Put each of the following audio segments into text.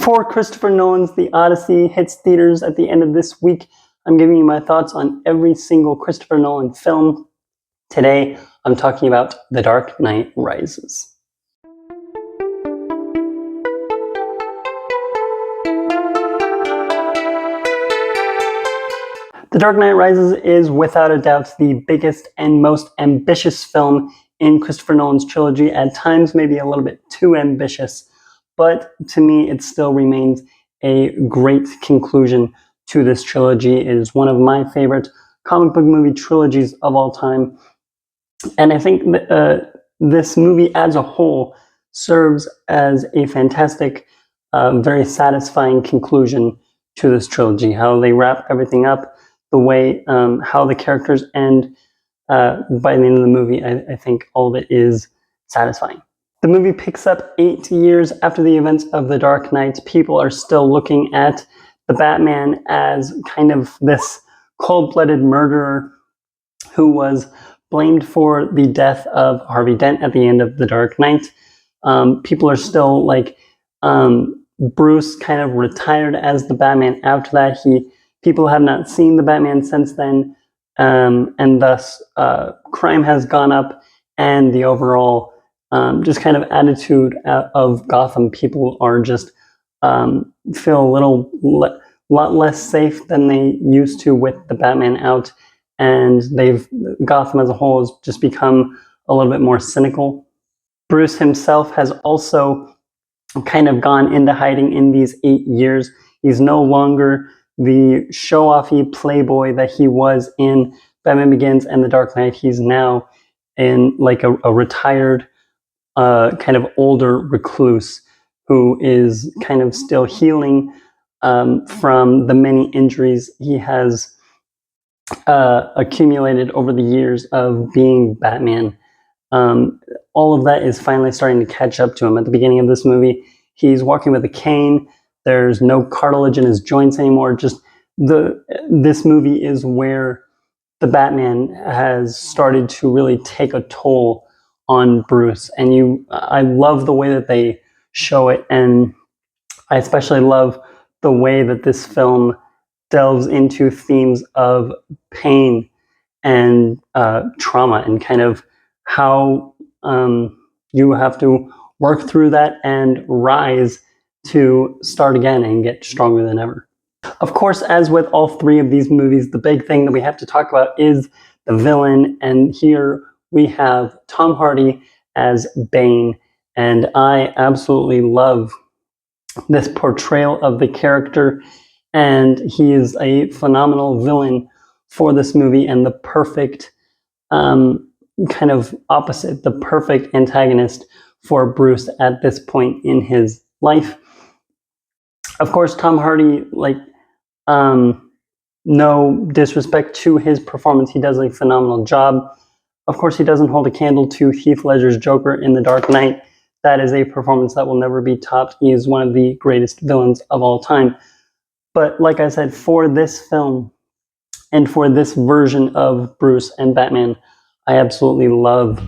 Before Christopher Nolan's The Odyssey hits theaters at the end of this week, I'm giving you my thoughts on every single Christopher Nolan film. Today, I'm talking about The Dark Knight Rises. The Dark Knight Rises is without a doubt the biggest and most ambitious film in Christopher Nolan's trilogy, at times maybe a little bit too ambitious, but to me it still remains a great conclusion to this trilogy. It is one of my favorite comic book movie trilogies of all time, and I think this movie as a whole serves as a fantastic, very satisfying conclusion to this trilogy. How they wrap everything up, the way how the characters end by the end of the movie, I think all of it is satisfying. The movie picks up 8 years after the events of The Dark Knight. People are still looking at the Batman as kind of this cold-blooded murderer who was blamed for the death of Harvey Dent at the end of The Dark Knight. People are still like, Bruce kind of retired as the Batman after that. People have not seen the Batman since then, and thus crime has gone up, and the overall just kind of attitude of Gotham. People are just feel a lot less safe than they used to with the Batman out, and Gotham as a whole has just become a little bit more cynical. Bruce himself has also kind of gone into hiding in these 8 years. He's no longer the show-offy playboy that he was in Batman Begins and The Dark Knight. He's now in like a retired, kind of older recluse who is kind of still healing from the many injuries he has accumulated over the years of being Batman. All of that is finally starting to catch up to him. At the beginning of this movie, he's walking with a cane. There's no cartilage in his joints anymore. This movie is where the Batman has started to really take a toll on Bruce. And I love the way that they show it. And I especially love the way that this film delves into themes of pain and trauma, and kind of how you have to work through that and rise to start again and get stronger than ever. Of course, as with all three of these movies, the big thing that we have to talk about is the villain, and here we have Tom Hardy as Bane, and I absolutely love this portrayal of the character, and he is a phenomenal villain for this movie, and the perfect kind of opposite, the perfect antagonist for Bruce at this point in his life. Of course, Tom Hardy, no disrespect to his performance, he does a phenomenal job. Of course, he doesn't hold a candle to Heath Ledger's Joker in The Dark Knight. That is a performance that will never be topped. He is one of the greatest villains of all time. But like I said, for this film and for this version of Bruce and Batman, I absolutely love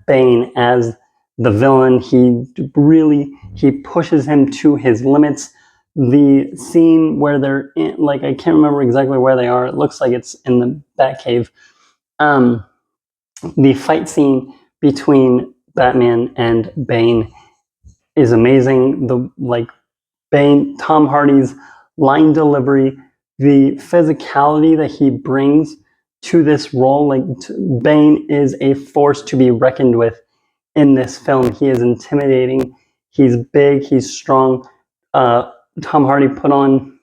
Bane as the villain. He pushes him to his limits. The scene where they're in, I can't remember exactly where they are. It looks like it's in the Batcave. The fight scene between Batman and Bane is amazing. Tom Hardy's line delivery, the physicality that he brings to this role, Bane is a force to be reckoned with in this film. He is intimidating. He's big. He's strong. Tom Hardy put on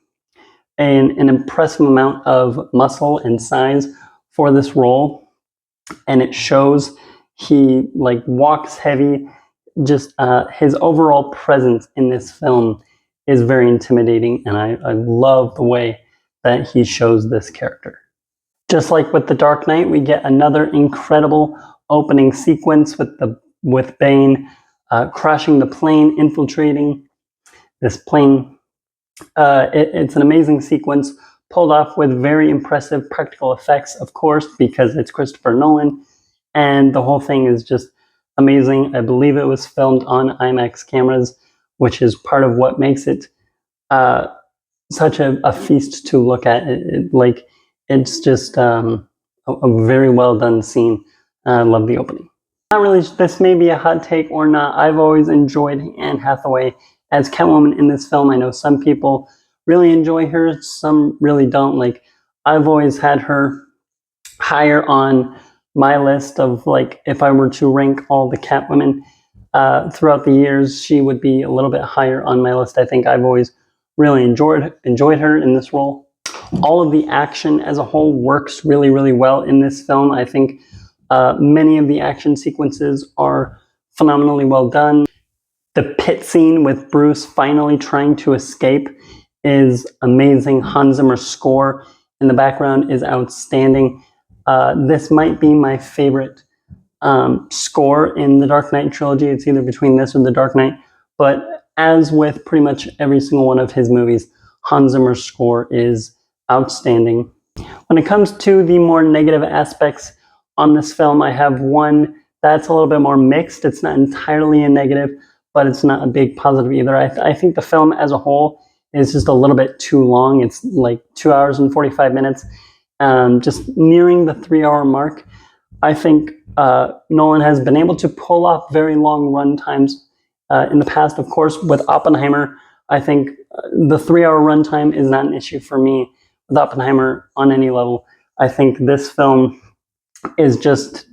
an impressive amount of muscle and size for this role, and it shows. He walks heavy. Just his overall presence in this film is very intimidating, and I love the way that he shows this character. Just like with The Dark Knight, we get another incredible opening sequence with Bane crashing the plane, infiltrating this plane. It's an amazing sequence, pulled off with very impressive practical effects, of course, because it's Christopher Nolan, and the whole thing is just amazing. I believe it was filmed on IMAX cameras, which is part of what makes it such a feast to look at. It's just a very well done scene. I love the opening. Not really, this may be a hot take or not. I've always enjoyed Anne Hathaway as Catwoman in this film. I know some people really enjoy her, some really don't. Like, I've always had her higher on my list of, like, if I were to rank all the Catwomen throughout the years, she would be a little bit higher on my list. I think I've always really enjoyed her in this role. All of the action as a whole works really, really well in this film. I think many of the action sequences are phenomenally well done. The pit scene with Bruce finally trying to escape is amazing. Hans Zimmer's score in the background is outstanding. This might be my favorite score in the Dark Knight trilogy. It's either between this or the Dark Knight. But as with pretty much every single one of his movies, Hans Zimmer's score is outstanding. When it comes to the more negative aspects on this film, I have one that's a little bit more mixed. It's not entirely a negative, but it's not a big positive either. I think the film as a whole is just a little bit too long. It's like 2 hours and 45 minutes, just nearing the 3-hour mark. I think Nolan has been able to pull off very long run times in the past. Of course, with Oppenheimer, I think the 3-hour runtime is not an issue for me with Oppenheimer on any level. I think this film is just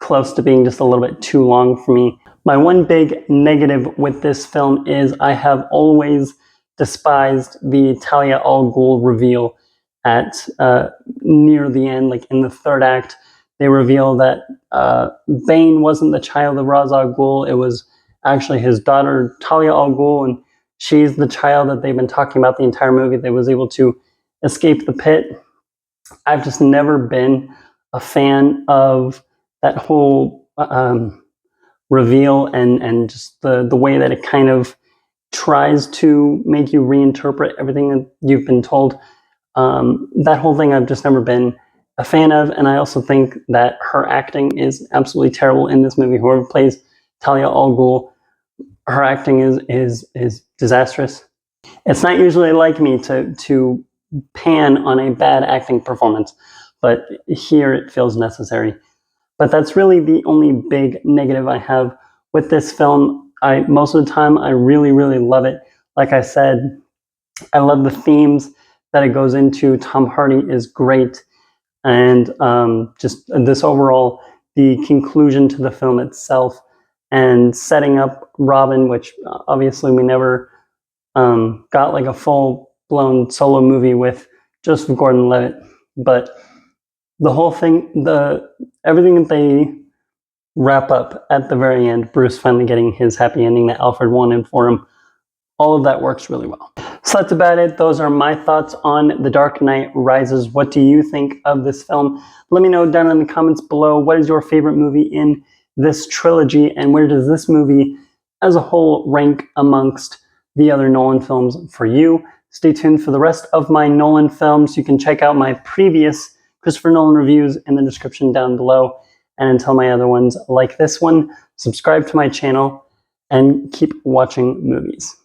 close to being just a little bit too long for me. My one big negative with this film is I have always despised the Talia al Ghul reveal at near the end, like in the third act. They reveal that Bane wasn't the child of Ra's al Ghul. It was actually his daughter, Talia al Ghul, and she's the child that they've been talking about the entire movie that was able to escape the pit. I've just never been a fan of that whole reveal and just the way that it kind of tries to make you reinterpret everything that you've been told. That whole thing I've just never been a fan of, and I also think that her acting is absolutely terrible in this movie. Whoever plays Talia al Ghul, her acting is disastrous. It's not usually like me to pan on a bad acting performance, but here it feels necessary. But that's really the only big negative I have with this film. Most of the time, I really, really love it. Like I said, I love the themes that it goes into. Tom Hardy is great. And just this overall, the conclusion to the film itself and setting up Robin, which obviously we never got like a full-blown solo movie with Joseph Gordon-Levitt. But the whole thing, everything that they wrap up at the very end, Bruce finally getting his happy ending that Alfred wanted for him, all of that works really well. So that's about it. Those are my thoughts on The Dark Knight Rises. What do you think of this film? Let me know down in the comments below. What is your favorite movie in this trilogy, and where does this movie as a whole rank amongst the other Nolan films for you? Stay tuned for the rest of my Nolan films. You can check out my previous Christopher Nolan reviews in the description down below. And until my other ones like this one, subscribe to my channel and keep watching movies.